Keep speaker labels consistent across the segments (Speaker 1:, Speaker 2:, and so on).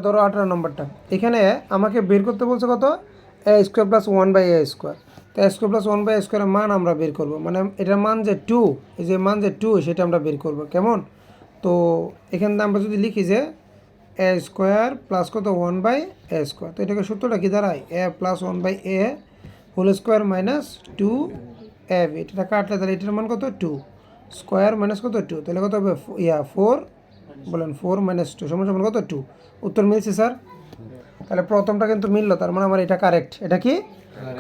Speaker 1: ধরো 18 নম্বরটা, এখানে আমাকে বের করতে বলছে কত, A square plus one by A square. তো A square plus one by A স্কোয়ারের মান আমরা বের করবো, মানে এটার মান যে টু, এই যে মান যে টু সেটা আমরা বের করবো কেমন। তো এখানে আমরা যদি লিখি যে এ স্কোয়ার প্লাস কত ওয়ান বাই এ স্কোয়ার, তো এটাকে সূত্রটা কি দাঁড়ায়, A plus one by A whole square minus two A B. এটা কাটলে তাহলে এটার মান কত টু, স্কোয়ার মাইনাস কত টু, তাহলে কত হবে ফোর, বলেন ফোর মাইনাস টু সমান সমান কত টু। উত্তর মিলছে স্যার, তাহলে প্রথমটা কিন্তু মিললো, তার মানে আমার এটা কারেক্ট, এটা কি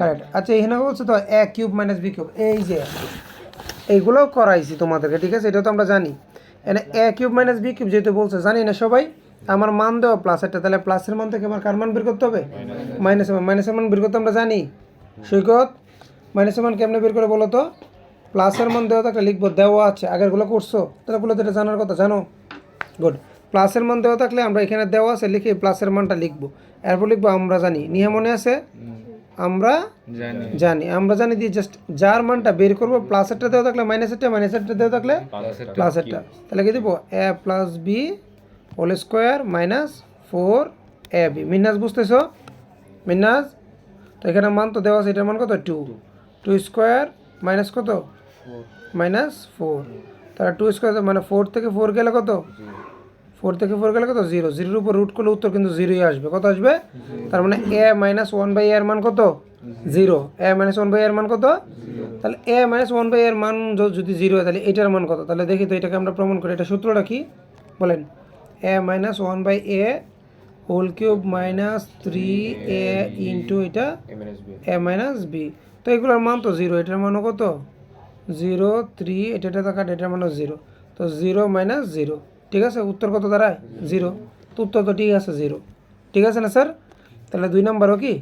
Speaker 1: কারেক্ট। আচ্ছা এখানে বলছে তো এ কিউব মাইনাস বি কিউব, এই যে এইগুলোও করাইছি তোমাদেরকে, ঠিক আছে, এটা তো আমরা জানি। এখানে এ কিউব মাইনাস বি কিউব যেহেতু বলছে, জানি না সবাই, আমার মান দেওয়া প্লাস একটা, তাহলে প্লাসের মান থেকে আমার কার মান বের করতে হবে, মাইনাসের মান বের করতে আমরা জানি। সৈকত মাইনাসের মান কেমনে বের করে বলো তো, প্লাসের মান দেওয়া থাকলে লিখবো, দেওয়া আছে, আগেরগুলো করছো তাহলে বলো তো এটা জানার কথা, জানো, গুড। প্লাসের মান দেওয়া থাকলে আমরা এখানে দেওয়া আছে লিখে প্লাসের মানটা লিখবো, এরপর লিখবো আমরা জানি, নিয়ে মনে আছে আমরা জানি দিয়ে জাস্ট যার মানটা বের করবো, প্লাসেরটা দেওয়া থাকলে মাইনাসেরটা দেওয়া থাকলে প্লাসেরটা, তাহলে কি দেবো A plus B whole square minus four A B. মিনাস বুঝতেছো মিনাস, তো এখানে মান তো দেওয়া আছে, এটার মান কত টু, টু স্কোয়ার মাইনাস কত মাইনাস ফোর, তাহলে টু স্কোয়ার মানে ফোর থেকে ফোর গেলে কত, ফোর থেকে ফোর গেলে কত জিরো, জিরোর উপর রুট করলে উত্তর কিন্তু জিরোই আসবে, কত আসবে, তার মানে এ মাইনাস ওয়ান বাই এর মান কত zero, A minus one by এর মান কত, তাহলে এ মাইনাস ওয়ান বাই এর মান যদি জিরো হয় তাহলে এটার মান কত, তাহলে দেখি তো এটাকে আমরা প্রমাণ করি, এটা সূত্রটা কি বলেন, A minus one by A whole cube minus three A into এটা এ মাইনাস বি, তো এগুলোর মান তো জিরো, এটার মানও কত জিরো, থ্রি এটা তো কাট, এটার মানও জিরো, তো জিরো মাইনাস জিরো, ঠিক আছে, উত্তর কত দাঁড়ায় জিরো, তো উত্তর তো ঠিক আছে জিরো, ঠিক আছে না স্যার, তাহলে 2 নম্বরও কি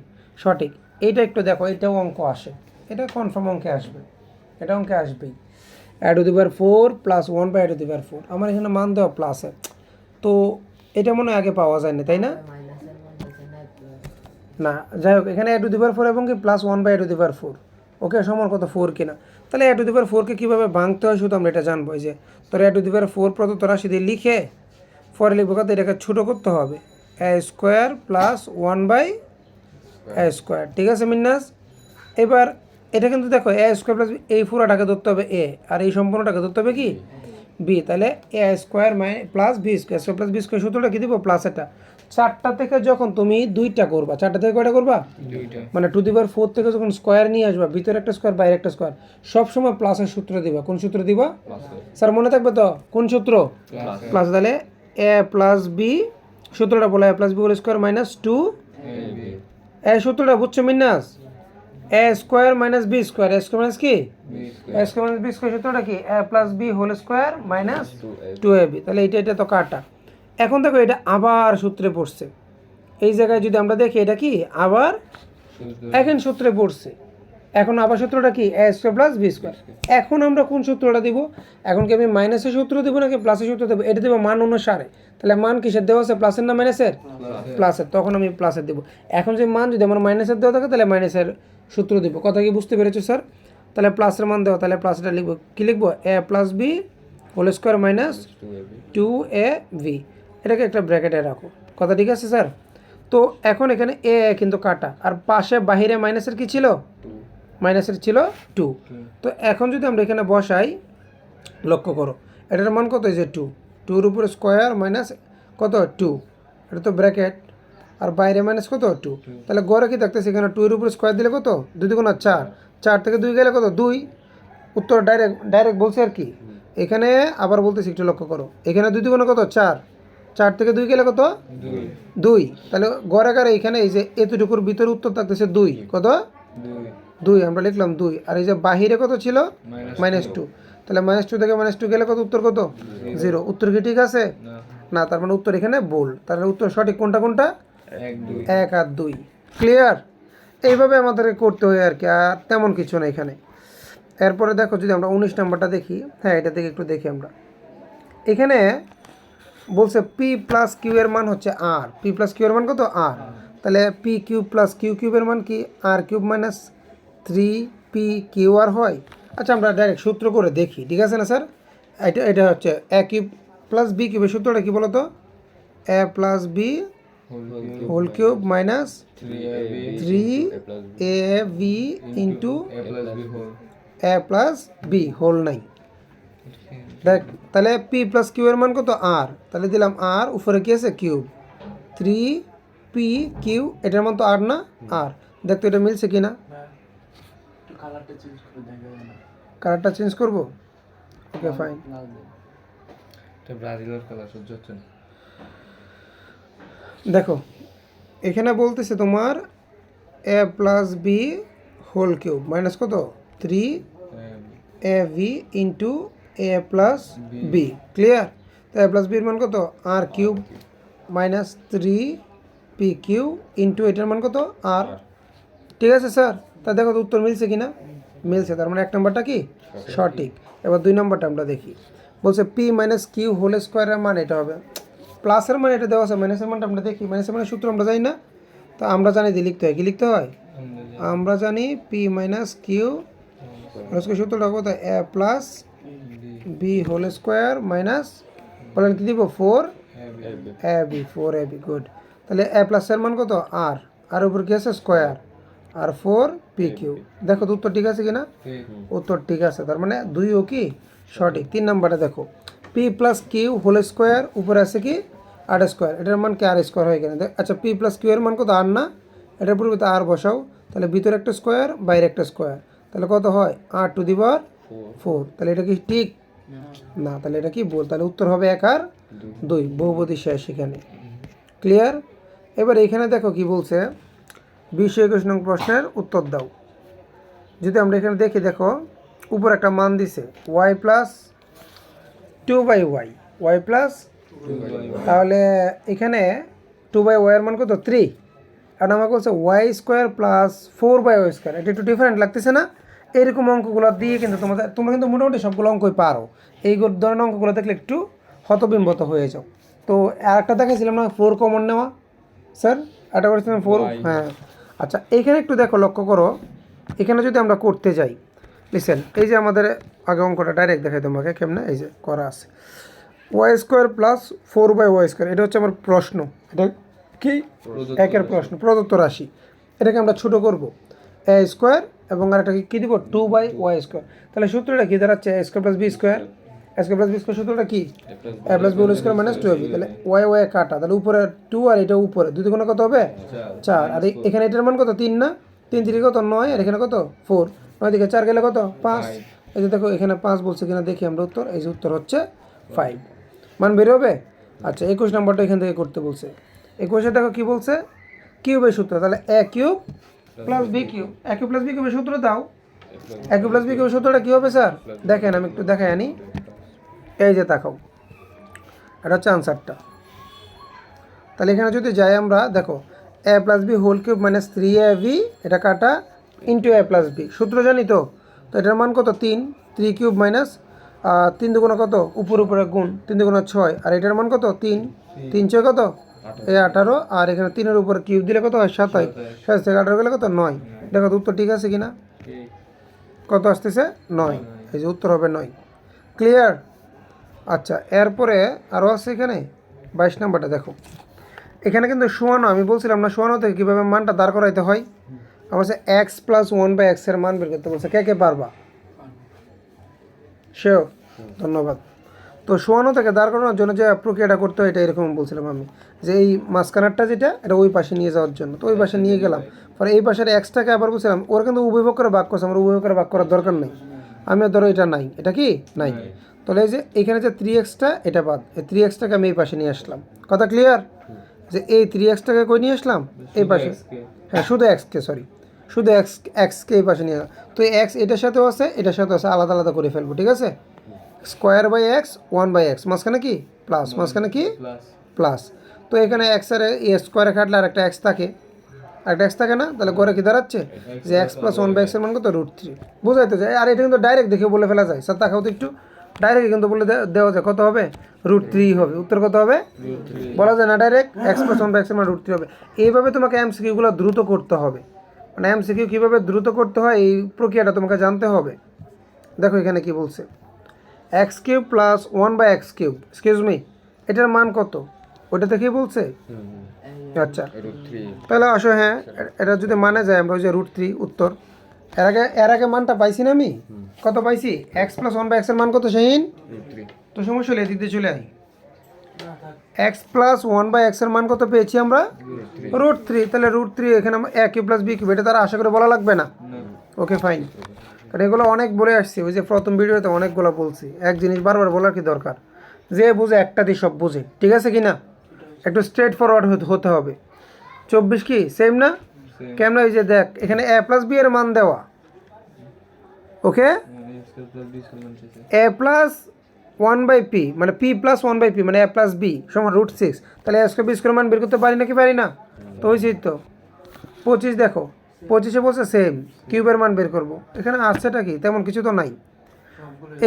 Speaker 1: সঠিক। এইটা একটু দেখো, এটাও অঙ্ক আসে, এটা কনফার্ম অঙ্কে আসবে, এটা অঙ্কে আসবেই, A to the power 4 plus 1 by A to the power 4, আমার এখানে মান দেওয়া প্লাসে, তো এটা মনে হয় আগে পাওয়া যায় না তাই না, না যাই হোক এখানে এ টু দি পাওয়ার 4 এবং কি plus 1 by A to the power 4, okay সমান কত 4 কিনা, তাহলে এ টু দি পাওয়ার 4কে কীভাবে ভাঙতে হয় শুধু আমরা এটা জানবো, যে তোর এ টু দি পাওয়ার 4 প্রদত্ত রাশি দিয়ে লিখে পরে লিখবো কত, এটাকে ছোটো করতে হবে, A square plus 1 by A square, ঠিক আছে মিন্নাস। এবার এটা কিন্তু দেখো এ স্কোয়ার প্লাস এই পুরোটাকে ধরতে হবে এ, আর এই সম্পূর্ণটাকে ধরতে হবে কি বি, তাহলে A square plus B square, square plus B square সূত্রটা কি দিব প্লাস, এটা চারটা থেকে যখন তুমি দুইটা করবা, চারটা থেকে কয়টা করবা মানে টু দি পাওয়ার 4 থেকে যখন স্কোয়ার নিয়ে আসবা, ভিতরে একটা স্কোয়ার বাইরে একটা স্কোয়ার, সবসময় প্লাসের সূত্র দিবা, কোন সূত্র দিবা স্যার মনে থাকবে তো, কোন সূত্র প্লাস, তাহলে এ প্লাস বি সূত্রটা বলে A plus B whole square minus two A, সূত্রটা বুঝছো মিন্নাস, A square minus B square, A square minus কি A square minus B square, সূত্রটা কি A plus B whole square minus two A B, তাহলে এটা তো কাটা। এখন দেখো এটা আবার সূত্রে পড়ছে, এই জায়গায় যদি আমরা দেখি এটা কি আবার এখন সূত্রে পড়ছে, এখন আবার সূত্রটা কি A square plus B square, এখন আমরা কোন সূত্রটা দিব, এখন কি আমি মাইনাসের সূত্র দেবো নাকি প্লাসের সূত্র দেবো, এটা দেবো মান অনুসারে, তাহলে মান কিসের দেওয়া আছে প্লাসের না মাইনাসের, প্লাসের, তখন আমি প্লাসের দেবো। এখন যে মান যদি আমার মাইনাসের দেওয়া থাকে তাহলে মাইনাসের সূত্র দেবো, কথা কি বুঝতে পেরেছো স্যার, তাহলে প্লাসের মান দেওয়া, তাহলে প্লাসটা লিখবো, কী লিখবো A plus B whole square minus two A B, এটাকে একটা ব্র্যাকেটে রাখো, কথা ঠিক আছে স্যার। তো এখন এখানে এ কিন্তু কাটা, আর পাশে বাহিরে মাইনাসের কি ছিল মাইনাসের ছিল টু, তো এখন যদি আমরা এখানে বসাই, লক্ষ্য করো এটার মান কত, এই যে টু, টুর উপর স্কোয়ার মাইনাস কত টু, এটা তো ব্র্যাকেট, আর বাইরে মাইনাস কত টু, তাহলে গড়ে কি থাকতেছে এখানে টু এর উপর স্কোয়ার দিলে কত 2 দুগুণ 4, 4 থেকে 2 গেলে কত 2, উত্তর ডাইরেক্ট বলছে আর কি। এখানে আবার বলতেছি একটু লক্ষ্য করো, এখানে 2 দুগুণ কত 4, 4 থেকে 2 গেলে কত 2, তাহলে গড় আকারে এখানে এই যে এতটুকুর ভিতরে উত্তর থাকতেছে 2, কত 2, আমরা লিখলাম 2, আর এই যে বাহিরে কত ছিল -2, তাহলে -2 থেকে -2 গেলে কত উত্তর কত 0, উত্তর কি ঠিক আছে না, তার মানে উত্তর এখানে ভুল, তাহলে উত্তর সঠিক কোনটা কোনটা 1 আর 2, ক্লিয়ার। এইভাবে আমাদেরকে করতে হয় আর কি, আর তেমন কিছু না এখানে। এরপরে দেখো যদি আমরা 19 নাম্বারটা দেখি, হ্যাঁ এটা থেকে একটু দেখি আমরা, এখানে বলছে পি প্লাস কিউ এর মান হচ্ছে আর, পি প্লাস কিউ এর মান কত আর, তাহলে পি কিউব প্লাস কিউ কিউবের মান কি আর cube minus 3 P Q R হয়। আচ্ছা আমরা ডাইরেক্ট সূত্র করে দেখি, ঠিক আছে না স্যার, এটা হচ্ছে এ কিউব প্লাস বি কিউবের সূত্রটা কি বলো তো, A plus B whole cube minus
Speaker 2: 3ab
Speaker 1: 3ab into
Speaker 2: a plus b whole
Speaker 1: A plus B whole 9। দেখ তাহলে পি প্লাস কিউ এর মান কত আর, তাহলে দিলাম আর, উপরে কি আছে কিউব, 3 পি কিউ, এটার মান তো আর না, আর। দেখ তো এটা মিলছে কিনা, কালারটা চেঞ্জ করবো, ওকে ফাইন।
Speaker 2: এটা ব্রাজিলের কালার সহ্য হচ্ছে না।
Speaker 1: দেখো এখানে বলতেছে তোমার A plus B whole cube minus কত 3ab into A plus B, clear? তো এ প্লাস বির মান কত আর কিউব মাইনাস 3পি কিউ ইন্টু এটার মান কত আর। ঠিক আছে স্যার, তা দেখো তো উত্তর মিলছে কিনা, মিলছে, তার মানে 1 নম্বরটা কি সঠিক। এবার 2 নম্বরটা আমরা দেখি, বলছে পি মাইনাস কিউ হোল স্কোয়ারের মান এটা হবে, প্লাসের মান এটা দেওয়া আছে, মাইনাসের মানটা আমরা দেখি, মাইনাসের মানে সূত্র আমরা জানি না, তো আমরা জানি দিয়ে লিখতে হয়, কি লিখতে হয়, আমরা জানি P minus Q whole square সূত্রটা কত A plus B whole square minus, বলেন কি দিব 4ab 4ab, গুড। তাহলে এ প্লাসের মান কত আর, আর উপর কি আছে স্কোয়ার, আর 4পি কিউ। দেখো তো উত্তর ঠিক আছে কিনা, উত্তর ঠিক আছে, তার মানে 2ও কি সঠিক। 3 নম্বরটা দেখো, P plus Q whole square, উপরে আছে কি আর স্কোয়ার, এটার মান কি আর স্কোয়ার হয় কিনা। আচ্ছা পি প্লাস কিউ এর মান কত আর না, এটার পরিবর্তে আর বসাও, তাহলে ভিতরে একটা স্কোয়ার বাইরে একটা স্কোয়ার, তাহলে কত হয় আর টু দি পাওয়ার 4। তাহলে এটা কি ঠিক না, তাহলে এটা কি বল, তাহলে উত্তর হবে 1 আর 2, বহুপদী শেষ এখানে, ক্লিয়ার? এবার এখানে দেখো কি বলছে, 20-21 নং প্রশ্নের উত্তর দাও। যদি আমরা এখানে দেখি, দেখো উপর একটা মান দিছে Y plus 2/y, Y plus, তাহলে এখানে 2/y এর মান কত 3, আর আমাকে বলছে Y square plus 4/y square, এটা একটু ডিফারেন্ট লাগতেছে না? এইরকম অঙ্কগুলো দিয়ে কিন্তু তোমরা কিন্তু মোটামুটি সবগুলো অঙ্কই পারো, এই ধরনের অঙ্কগুলো দেখলে একটু হতবিম্বত হয়ে যাও। তো আর একটা দেখাইছিলাম না 4 কমন নেওয়া, স্যার এটা করেছিলাম 4, হ্যাঁ। আচ্ছা এইখানে একটু দেখো, লক্ষ্য করো, এখানে যদি আমরা করতে যাই, লিসেন, এই যে আমাদের আগে অঙ্কটা ডাইরেক্ট দেখাই তোমাকে কেমনে, এই যে করা আছে Y square plus 4/y square, এটা হচ্ছে আমার প্রশ্ন, এটা কি একের প্রশ্ন, প্রদত্ত রাশি, এটাকে আমরা ছোটো করব এ স্কোয়ার এবং আর এটাকে কী দিব 2/y স্কোয়ার, তাহলে সূত্রটা কী দাঁড়াচ্ছে A square plus B square, A square plus B square সূত্রটা কি A plus B whole square minus 2ab, তাহলে ওয়াই কাটা, তাহলে উপরে 2 আর এটা উপরে 2 দুগুণে কত হবে 4, আর এখানে এটার মান কত 3 না, 3 3 কত 9, আর এখানে কত 4, 9 দিকে 4 গেলে কত 5, এই যে দেখো এখানে 5 বলছে কিনা দেখি আমরা উত্তর, এই যে উত্তর হচ্ছে 5, মান বের হবে। আচ্ছা 21 নম্বরটা এখান থেকে করতে বলছে, 21-এ দেখো কি বলছে কিউবের সূত্র, তাহলে এ কিউব প্লাস বি কিউব, এ কিউব প্লাস বি কিউবের সূত্র দাও, এ কিউব প্লাস বি কিউবের সূত্রটা কী হবে স্যার, দেখেন আমি একটু দেখাই আনি, এই যে তাকাও, এটা হচ্ছে আনসারটা। তাহলে এখানে যদি যাই আমরা, দেখো a plus B whole cube minus 3ab, এটা কাটা ইন্টু এ প্লাস বি, সূত্র জানি তো, তো এটার মান কত 3, 3 কিউব মাইনাস 3 দুগুণা কত উপরে গুণ 3 দুগুণা 6, আর এটার মান কত 3, 3 6 কত এই 18, আর এখানে 3-এর উপরে কিউব দিলে কত হয় 27, 27 থেকে 18 গেলে কত 9, দেখো তো উত্তর ঠিক আছে কিনা, কত আসতেছে 9, এই যে উত্তর হবে 9, ক্লিয়ার? আচ্ছা এরপরে আরও আছে এখানে 22 নম্বরটা দেখো, এখানে কিন্তু শোয়ানো, আমি বলছিলাম না শোয়ানো থেকে কীভাবে মানটা দাঁড় করাইতে হয়, আমার হচ্ছে এক্স প্লাস 1/x এর মান বের করতে বলছে, কে পারবা, সেও ধন্যবাদ। তো শোয়ানো থেকে দাঁড় করানোর জন্য যে প্রক্রিয়াটা করতে হয় এটা এরকম বলছিলাম আমি, যে এই মাঝখানারটা যেটা এটা ওই পাশে নিয়ে যাওয়ার জন্য, তো ওই পাশে নিয়ে গেলাম, পরে এই পাশের এক্সটাকে আবার বলছিলাম, ওরা কিন্তু উভয় পক্ষের ভাগ করছে, আমার উভয় পক্ষের ভাগ করার দরকার নেই, আমি ধরো এটা নাই, এটা কি নাই, তাহলে এই যে এখানে যে 3xটা এটা বাদ, এই 3xটাকে আমি এই পাশে নিয়ে আসলাম, কথা ক্লিয়ার? যে এই 3xটাকে কই নিয়ে আসলাম এই পাশে, হ্যাঁ শুধু এক্সকে, সরি শুধু এক্সকে এই পাশে নিয়ে, তো এই এক্স এটার সাথেও আছে এটার সাথেও আছে, আলাদা আলাদা করে ফেলবো, ঠিক আছে, স্কোয়ার বাই এক্স 1/x, মাঝখানে কি প্লাস, মাঝখানে কি প্লাস, তো এখানে এক্স আর এ স্কোয়ারে কাটলে আর একটা এক্স থাকে, একটা এক্স থাকে না, তাহলে ঘরে কি দাঁড়াচ্ছে যে এক্স প্লাস 1/x এর মান কত √3, বোঝাই তো যায়, আর এটা কিন্তু ডাইরেক্ট দেখে বলে ফেলা যায়, স্যার তাকাও তো একটু, ডাইরেক্ট কিন্তু বলে দেওয়া যায়, কত হবে √3 হবে, উত্তর কত হবে বলা যায় না, ডাইরেক্ট এক্স প্লাস 1/x এর মান √3 হবে। এইভাবে তোমাকে এমসিকিউগুলো দ্রুত করতে হবে, মানে এমসিকিউ কীভাবে দ্রুত করতে হয় এই প্রক্রিয়াটা তোমাকে জানতে হবে। দেখো এখানে কি বলছে x cube plus 1/x cube, excuse me, এটার মান কত, ওটা থেকেই বলছে আচ্ছা
Speaker 2: √3
Speaker 1: তাহলে আসো, হ্যাঁ এটা যদি মানে যায় আমরা ওই যে √3 উত্তর। এর আগে মানটা পাইছি না আমি, কত পাইছি? x + 1/x এর মান কত শাহিন?
Speaker 2: √3
Speaker 1: তো সমস্যা হলে এদিক দিয়ে চলে আই। x + 1/x এর মান কত পেয়েছি আমরা? √3। তাহলে √3 এখানে a কিউব + b কিউব, এটা তার আশা করে বলা লাগবে না। ওকে ফাইন, কারণ এগুলো অনেক বলে আসছি, ওই যে প্রথম ভিডিওতে অনেকগুলো বলছি। এক জিনিস বারবার বলার কি দরকার? যে বুঝে একটা দিয়ে সব বুঝে, ঠিক আছে কি না? একটু স্ট্রেট ফরওয়ার্ড হতে হবে। 24 কি সেম না? কেমন? এই যে দেখ এখানে a + b এর মান দেওয়া, ওকে? a + 1/p মানে p + 1/p মানে a + b সমান √6। তাহলে a² b² মান বের করতে পারি নাকি পারি না? তো হয়েছি তো 25। দেখো 25-এ বলছে সেম, কিউবের মান বের করব। এখানে আসছেটা কি? তেমন কিছু তো নাই।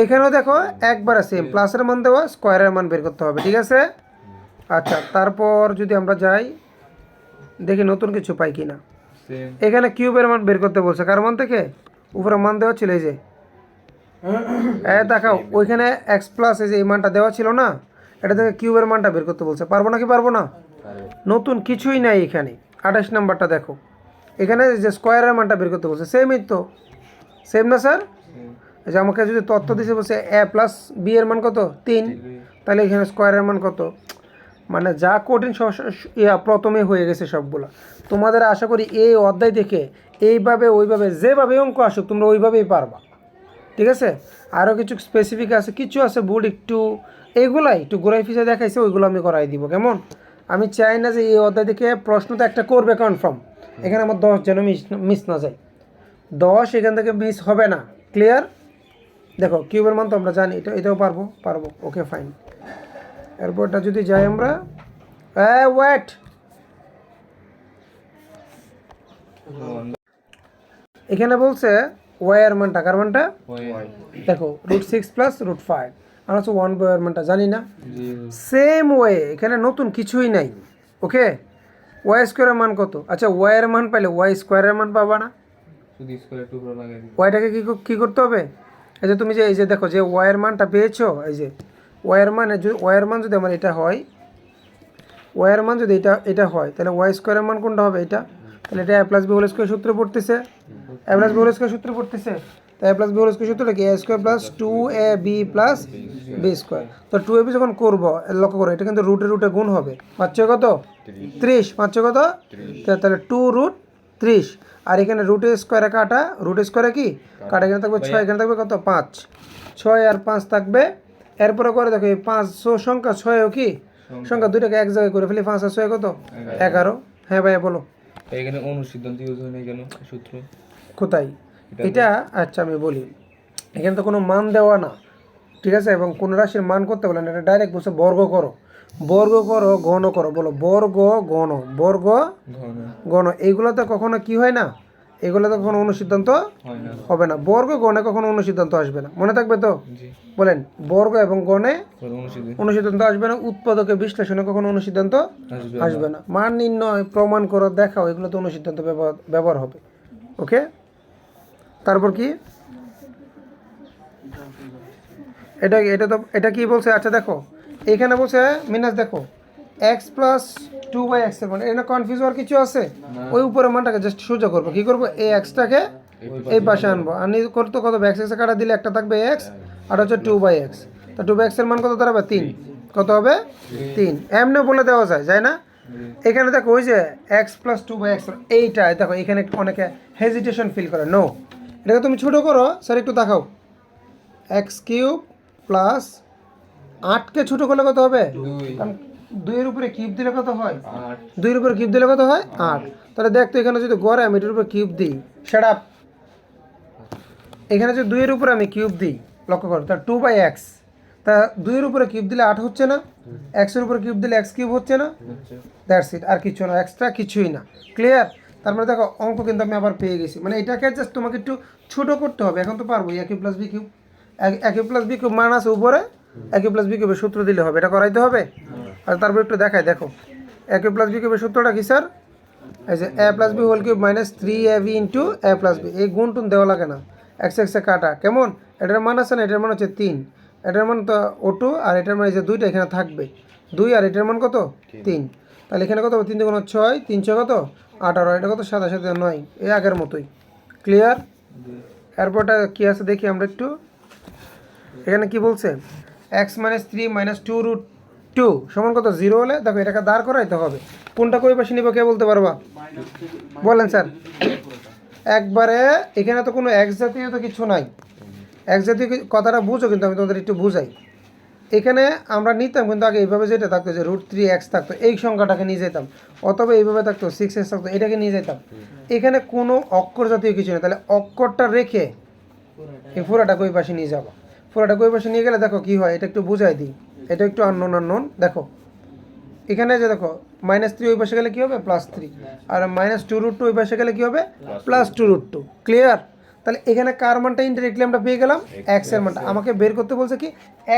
Speaker 1: এখানেও দেখো একবারে সেম, প্লাসের মান দেওয়া, স্কোয়ারের মান বের করতে হবে, ঠিক আছে? আচ্ছা, তারপর যদি আমরা যাই দেখি নতুন কিছু পাই কি না।
Speaker 2: সেম
Speaker 1: এখানে কিউবের মান বের করতে বলছে, কার মান থেকে? উপরে মান দেওয়া ছিল এই যে, দেখাও ওইখানে x প্লাস এই যে এই মানটা দেওয়া ছিল না, এটা থেকে কিউবের মানটা বের করতে বলছে। পারবো নাকি পারবো না? নতুন কিছুই নাই এখানে। 28 নাম্বারটা দেখো, এখানে যে স্কোয়ারের মানটা বের করতে বলছে, সেমই তো, সেম না স্যার? এই যে আমাকে যদি তথ্য দিছে বলছে a + b এর মান কত? 3। তাহলে এখানে স্কোয়ারের মান কত? মানে যা কঠিন প্রথমে হয়ে গেছে সবগুলো। তোমাদের আশা করি এই অধ্যায় থেকে এইভাবে ওইভাবে যেভাবে অঙ্ক আসুক তোমরা ওইভাবেই পারবা, ঠিক আছে? আরও কিছু স্পেসিফিক আছে, কিছু আছে বোর্ড একটু এইগুলাই একটু ঘোরাই ফিসে দেখাইছে, ওইগুলো আমি করাই দিব। কেমন? আমি চাই না যে এই অধ্যায় থেকে প্রশ্ন তো একটা করবে কনফার্ম, এখানে আমার 10 যেন মিস না যায়। 10 এখান থেকে মিস হবে না, ক্লিয়ার? দেখো কিউবের মান তো আমরা জানি, এটাও পারবো। Okay fine. এরপরটা যদি যাই আমরা, ওয়েট, এখানে বলছে ওয়াই এর মানটা, কার মানটা? দেখো √6 + √5, আমরা হচ্ছে 1/y এর মানটা জানি না। সেম ওয়ে এখানে নতুন কিছুই নাই, ওকে? y² এর মান কত? আচ্ছা y এর মান পাইলে y² এর মান পাবা না?
Speaker 2: শুধু স্কয়ার টুকরো লাগাই দিই।
Speaker 1: ওয়াইটাকে কি করতে হবে? এই যে তুমি যে এই যে দেখো যে y এর মানটা পেয়েছো, এই যে y এর মান যদি আমার এটা হয়, y এর মান যদি এটা হয়, তাহলে y² এর মান কোনটা হবে? এটা। তাহলে এটা a + b² সূত্রে পড়তেছে, a + b² সূত্রে পড়তেছে। তো a + b² সূত্রটা কি? a² + 2ab + b²। তো 2ab যখন করবো, লক্ষ্য করো এটা কিন্তু রুটে গুণ হবে। পাচ্ছ কত? 30। পাচ্ছ কত? তাহলে 2√30। আর এখানে √² কাটা, √² কি কাটা, এখানে থাকবে 6, এখানে থাকবে কত? 5। 6 আর 5 থাকবে। এরপরে করে দেখো এই 500 সংখ্যা 6ও কি সংখ্যা, দুইটাকে এক জায়গায় করে ফেলি। 5 আর 6 কত? 11। হ্যাঁ ভাইয়া বলো।
Speaker 2: এখানে অনুসিদ্ধান্ত ইউজ হয় না কেন? সূত্র
Speaker 1: কোথায় এটা? আচ্ছা আমি বলি, এখানে তো কোনো মান দেওয়া না, ঠিক আছে? এবং কোন রাশির মান করতে বলেন, এটা ডাইরেক্ট বলছে বর্গ করো, ঘন করো। বলো বর্গ ঘন। এইগুলোতে কখনো কি হয় না, এগুলোতে কখনো অনুসিদ্ধান্ত হবে না। বর্গ গণে কখনো অনুসিদ্ধান্ত আসবে না, মনে থাকবে তো? বলেন, বর্গ এবং গণে অনুসিদ্ধান্ত আসবে না। উৎপাদকে বিশ্লেষণে কখনো অনুসিদ্ধান্ত আসবে না। মান নির্ণয়, প্রমাণ করো, দেখাও, এগুলোতে অনুসিদ্ধান্ত ব্যবহার হবে, ওকে? তারপর কি এটা কি বলছে? আচ্ছা দেখো এখানে বলছে মিনাস, দেখো x + 2/x এর মান, এখানে কনফিউজ হওয়ার কিছু আছে? ওই উপরের মানটাকে জাস্ট সোজা করবো। কি করবো? এই xটাকে এই পাশে আনবো, আর করতে কত? x কাটা দিলে একটা থাকবে x, আর হচ্ছে 2/x। তা 2/x এর মান কত দাঁড়াবে? 3। কত হবে? 3। এমনি বলে দেওয়া যায় না? এখানে দেখো ওই যে x + 2/x, এইটা দেখো এখানে অনেকে হেজিটেশন ফিল করে। নো, এটাকে তুমি ছোটো করো। স্যার একটু দেখাও। x³ + 8কে ছোটো করলে কত হবে? কারণ 2-এর উপরে কিউব দিলে কত হয়? 2-এর উপরে কিউব দিলে কত হয়? 8। তাহলে দেখ তো এখানে যদি গড়ে আমি এটার উপরে কিউব দিই, সেটা এখানে যদি 2-এর উপরে আমি কিউব দিই, লক্ষ্য করো, তাহলে 2/x, তা 2-এর উপরে কিউব দিলে 8 হচ্ছে না? x-এর উপরে কিউব দিলে x³ হচ্ছে না? দ্যাটস ইট, আর কিছু না, এক্সট্রা কিছুই না। ক্লিয়ার? তার মানে দেখো অঙ্ক কিন্তু আমি আবার পেয়ে গেছি। মানে এটাকে জাস্ট তোমাকে একটু ছোটো করতে হবে। এখন তো পারবো a³ + b³ a³ + b³ মান আছে উপরে, a³ + b³ সূত্র দিলে হবে, এটা করাইতে হবে। আর তারপর একটু দেখাই, দেখো a³ + b³ সূত্রটা কি স্যার? এই যে a + b² - 3ab * a + b। এই গুণটুন দেওয়া লাগে না, x কাটা। কেমন? এটার মান আছে না, এটার মান হচ্ছে 3, এটার মান তো O2, আর এটার মান এই যে 2টা এখানে থাকবে 2, আর এটার মান কত? 3। তাহলে এখানে কত হবে 3 দুগুণ 6, 3 6 কত 18, এটা কত 7 7 9, এই আগের মতোই। ক্লিয়ার? এরপরটা কি আছে দেখি আমরা একটু। এখানে কি বলছে x - 3 - 2√2 সমান কত 0 হলে দেখো এটাকে দাঁড় করাইতে হবে। কোনটা কই পাশে নিব কে বলতে পারবা? বলেন স্যার। একবারে এখানে তো কোনো x জাতীয় তো কিছু নাই। x জাতীয় কথাটা বুঝো, কিন্তু আমি তোমাদের একটু বুঝাই। এখানে আমরা নিতাম কিন্তু আগে এইভাবে যেটা থাকতো যে √3x থাকতো, এই সংখ্যাটাকে নিয়ে যেতাম, অথবা এইভাবে থাকতো 6x থাকতো, এটাকে নিয়ে যেতাম। এখানে কোনো অক্ষর জাতীয় কিছু নেই, তাহলে অক্ষরটা রেখে এই পুরাটা কই পাশে নিয়ে যাবো। পুরাটা কই পাশে নিয়ে গেলে দেখো কি হয়, এটা একটু বুঝাই দিই। এটা একটু আননোন দেখো, এখানে যে দেখো -3 ওই পাশে গেলে কী হবে +3, আর -2√2 ওই পাশে গেলে কী হবে +2√2। ক্লিয়ার? তাহলে এখানে কার মানটা ইনডাইরেক্টলি আমরা পেয়ে গেলাম, x এর মানটা। আমাকে বের করতে বলছে কি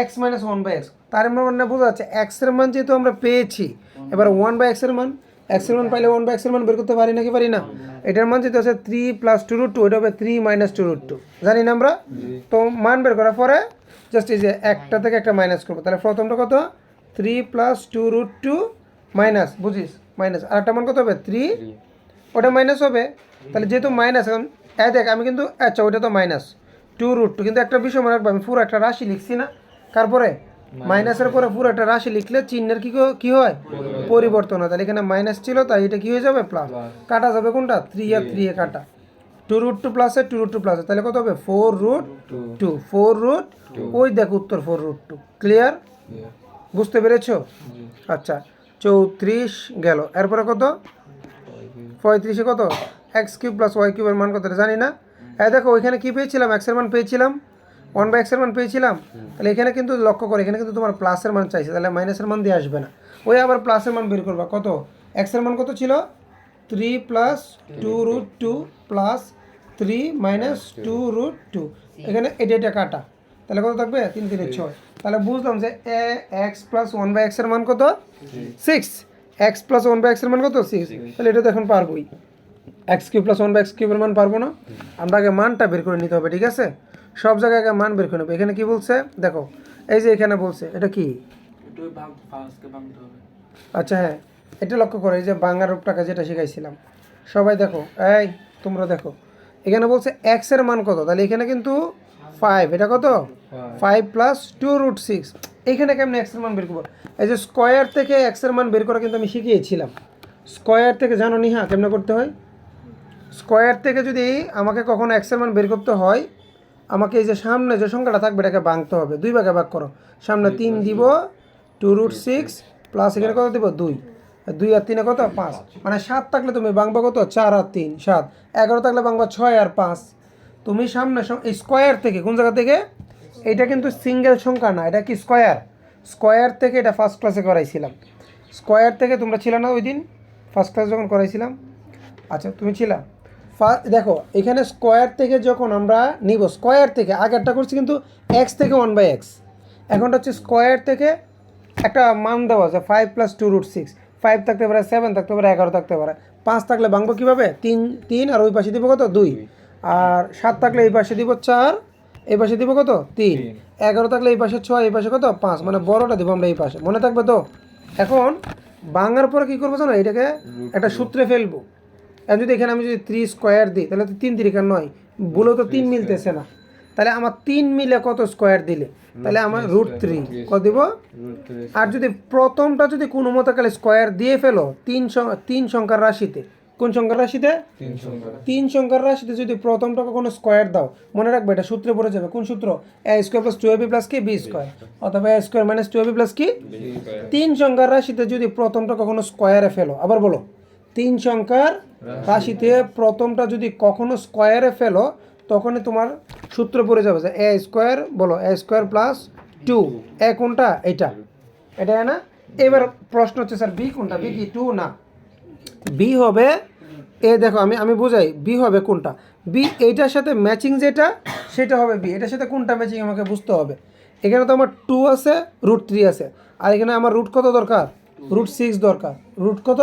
Speaker 1: x - 1/x, তার মানে বোঝা যাচ্ছে x এর মান যেহেতু আমরা পেয়েছি, এবার 1/x এর মান, x এর মান পাইলে 1/x এর মান বের করতে পারি নাকি পারি না? এটার মান যেহেতু আছে 3 + 2√2, এটা হবে 3 - 2√2, জানি না আমরা? তো মান বের করার পরে জাস্ট এই যে একটা থেকে একটা মাইনাস করবো। তাহলে প্রথমটা কত 3 + 2√2 মাইনাস, বুঝিস মাইনাস, আর একটা মান কত হবে 3, ওটা মাইনাস হবে। তাহলে যেহেতু মাইনাস, এখন দেখ আমি কিন্তু আচ্ছা ওইটা তো -2√2, কিন্তু একটা বিষয় মনে রাখবো, আমি পুরো একটা রাশি লিখছি না, তারপরে মাইনাসের পরে পুরো একটা রাশি লিখলে চিহ্নের কি হয় পরিবর্তন হয়। তাহলে এখানে মাইনাস ছিল, তাই এটা কি হয়ে যাবে প্লাস, কাটা যাবে কোনটা 3 আর 3 এ কাটা, 2√2 প্লাসে 2√2 প্লাসে, তাহলে কত হবে 4√2, 4√2, ওই দেখো উত্তর 4√2। ক্লিয়ার? বুঝতে পেরেছো? আচ্ছা 34 গেল, এরপরে কত 35 কত x³ + y³ এর মান কত জানি না। দেখো ওইখানে কি পেয়েছিলাম, x এর মান পেয়েছিলাম, 1/x এর মান পেয়েছিলাম। তাহলে এখানে কিন্তু লক্ষ্য করে এখানে কিন্তু তোমার প্লাসের মান চাইছে, তাহলে মাইনাসের মান দিয়ে আসবে না, ওই আবার প্লাসের মান বের করবা। কত x এর মান কত ছিল 3 + 2√2 + 3 - 2√2, এখানে এটা কাটা, তাহলে কত থাকবে 3 3 6। তাহলে বুঝলাম যে x + 1/x এর মান কত 6, x + 1/x এর মান কত 6। তাহলে এটা তো এখন পারবোই, x³ + 1/x³ এর মান পারবো না? আমরা আগে মানটা বের করে নিতে হবে, ঠিক আছে? সব জায়গায় আগে মান বের করে নেবো। এখানে কি বলছে দেখো, এই যে এখানে বলছে এটা কি, আচ্ছা হ্যাঁ এটা লক্ষ্য করো, এই যে বাংলা রূপটাকে যেটা শিখাইছিলাম, সবাই দেখো, এই তোমরা দেখো এখানে বলছে x এর মান কত, তাহলে এখানে কিন্তু 5, এটা কত 5 + 2√6। এইখানে কেমন x এর মান বের করবো? এই যে স্কোয়ার থেকে x এর মান বের করা কিন্তু আমি শিখিয়েছিলাম। স্কোয়ার থেকে জানো নি? হ্যাঁ, কেমনে করতে হয়? স্কোয়ার থেকে যদি আমাকে কখনো x এর মান বের করতে হয়, আমাকে এই যে সামনে যে সংখ্যাটা থাকবে এটাকে ভাঙতে হবে, 2 ভাগে ভাগ করো, সামনে 3 দিব, 2√6 প্লাস এখানে কত দিব 2, 2 আর 3 কত 5, মানে 7 থাকলে তুমি ভাঙবা কত 4 আর 3 7, 11 থাকলে ভাঙবা 6 আর 5। তুমি সামনে এই স্কোয়ার থেকে কোন জায়গা থেকে, এটা কিন্তু সিঙ্গেল সংখ্যা না, এটা কি স্কোয়ার, স্কোয়ার থেকে এটা ফার্স্ট ক্লাসে করাইছিলাম। স্কোয়ার থেকে তোমরা ছিল না ওই দিন ফার্স্ট ক্লাস যখন করাইছিলাম? আচ্ছা তুমি ছিলা। দেখো এখানে স্কোয়ার থেকে যখন আমরা নিব, স্কোয়ার থেকে আগেরটা করছি কিন্তু x থেকে 1/x, এখনটা হচ্ছে স্কোয়ার থেকে একটা মান দেওয়া আছে 5 + 2√6, 5 থাকতে পারে, 7 থাকতে পারে, 11 থাকতে পারে, 5 থাকলে ভাঙবো কীভাবে 3 আর ওই পাশে দিব কত 2, আর 7 থাকলে এই পাশে দিব 4, এই পাশে দিব কত 3, 11 থাকলে এই পাশে 6, এই পাশে কত 5, মানে বড়টা দিব আমরা এই পাশে, মনে থাকবে তো? এখন ভাঙার পরে কী করবো জানো, এটাকে একটা সূত্রে ফেলবো। এখন যদি এখানে আমি যদি 3 স্কোয়ার দিই, তাহলে তো 3 3 9, বলেও তো 3 মিলতেছে না, তাহলে আমার 3 মিলে কত স্কোয়ার দিলে, তাহলে আমার √3 কত দিব। আর যদি প্রথমটা যদি কোনো মতো কালে স্কোয়ার দিয়ে ফেলো 3 সংখ্যার রাশিতে, কোন সংখ্যার রাশিতে 3 সংখ্যার রাশিতে যদি প্রথমটা কখনো স্কোয়ার দাও, মনে রাখবে এটা সূত্রে পড়ে যাবে, কোন সূত্র, a² + 2ab + কি b², অথবা a² - 2ab + কি। 3 সংখ্যার রাশিতে যদি প্রথমটা কখনো স্কোয়ারে ফেলো, আবার বলো 3 সংখ্যার রাশিতে প্রথমটা যদি কখনো স্কোয়ারে ফেলো, তখনই তোমার সূত্র পড়ে যাবে যে a², বলো a² + 2, এ কোনটা এটা না। এবার প্রশ্ন হচ্ছে স্যার বি কোনটা, বি কি 2 না, বি হবে দেখো আমি বোঝাই, বি হবে কোনটা, বি এইটার সাথে ম্যাচিং যেটা সেটা হবে বি, এটার সাথে কোনটা ম্যাচিং আমাকে বুঝতে হবে। এখানে তো আমার 2 আছে, √3 আছে, আর এখানে আমার রুট কত দরকার, √6 দরকার, রুট কত,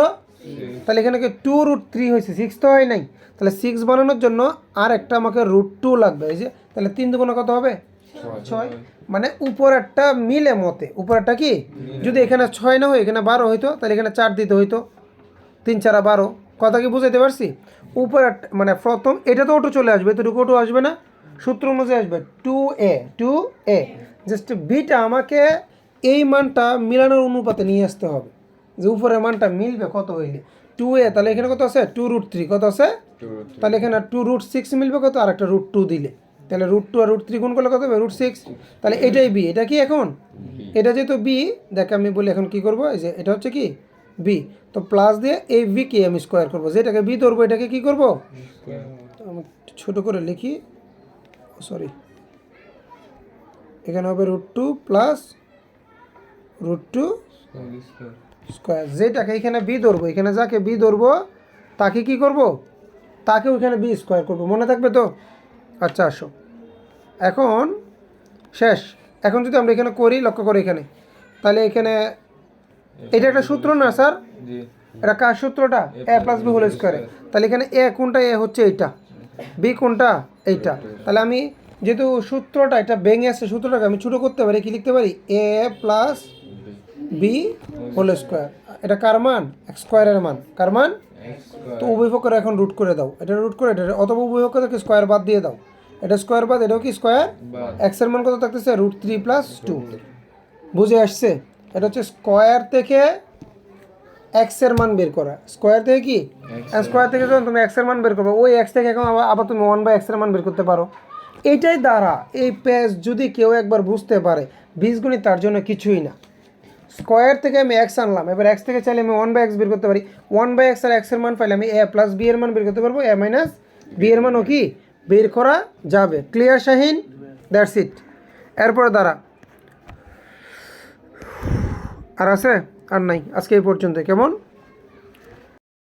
Speaker 1: তাহলে এখানে কি 2√3 হয়েছে, 6 তো হয় নাই, তাহলে 6 বানানোর জন্য আর একটা আমাকে √2 লাগবে, এই যে, তাহলে 3 দুগুণে কত হবে ছয়, মানে উপরেরটা মিলে মতে, উপরেরটা কি যদি এখানে 6 না হয় এখানে 12 হইতো, তাহলে এখানে 4 দিতে হইতো, 3 4 12। কথা কি বুঝাইতে পারছি? উপরের মানে প্রথম এটা তো অটো চলে আসবে, এতটুকু অটো আসবে না, সূত্র অনুযায়ী আসবে 2a জাস্ট বিটা আমাকে এই মানটা মিলানোর অনুপাতে নিয়ে আসতে হবে, যে উপরের মানটা মিলবে কত হইলে 2a, তাহলে এখানে কত আছে 2√3, কত আছে, তাহলে এখানে 2√6 মিলবে কত, আর একটা √2 দিলে, তাহলে √2 আর √3 গুণ করলে কত হবে √6, তাহলে এটাই বি। এটা কি এখন এটা যেহেতু বি, দেখ আমি বলি এখন কি করব, এই যে এটা হচ্ছে কি বি, তো প্লাস দিয়ে এই বি কে আমি স্কোয়ার করবো, যেটাকে বি ধরবো এটাকে কি করব, আমি ছোটো করে লিখি, সরি, এখানে হবে √2 প্লাস √2 স্কোয়ার, যেটাকে এখানে বি ধরবো, এখানে যাকে বি ধরবো তাকে কি করব, তাকে ওইখানে বি স্কোয়ার করবো, মনে থাকবে তো? আচ্ছা আসো এখন শেষ। এখন যদি আমরা এখানে করি, লক্ষ্য করি এখানে, তাহলে এখানে এটা একটা সূত্র না স্যার, এটা কার সূত্রটা, a প্লাস বি হোল স্কোয়ারে, তাহলে এখানে এ কোনটা, এ হচ্ছে এইটা, বি কোনটা এইটা, তাহলে আমি যেহেতু সূত্রটা এটা ভেঙে আসছে, সূত্রটাকে আমি ছোটো করতে পারি, কি লিখতে পারি, এ প্লাস বি হোল স্কোয়ার, এটা কার মান, এক্স স্কোয়ারের মান, কার মান, তো উভয় পক্ষের এখন রুট করে দাও, এটা রুট করে এটা, অথবা উভয় পক্ষ থেকে স্কোয়ার বাদ দিয়ে দাও, এটা স্কোয়ার বাদ এটাও কি স্কোয়ার, এক্সের মান কত থাকতেছে √3 + 2, বুঝে আসছে? এটা হচ্ছে স্কোয়ার থেকে এক্সের মান বের করা, স্কোয়ার থেকে কি, স্কোয়ার থেকে যখন তুমি এক্সের মান বের করবে, ওই এক্স থেকে এখন আবার তুমি 1/x এর মান বের করতে পারো। এইটাই দ্বারা এই পেজ যদি কেউ একবার বুঝতে পারে, বীজগণিত তার জন্য কিছুই না। স্কোয়ার থেকে আমি এক্স আনলাম, এবার এক্স থেকে চাইলে আমি 1/x বের করতে পারি, 1/x আর এক্সের মান পাইলে আমি a প্লাস বি এর মান বের করতে পারবো, a মাইনাস বি এর মানও কি বের করা যাবে। ক্লিয়ার শাহিন? That's it. এরপরে দ্বারা আর আছে আর নাই, আজকে এই পর্যন্ত, কেমন?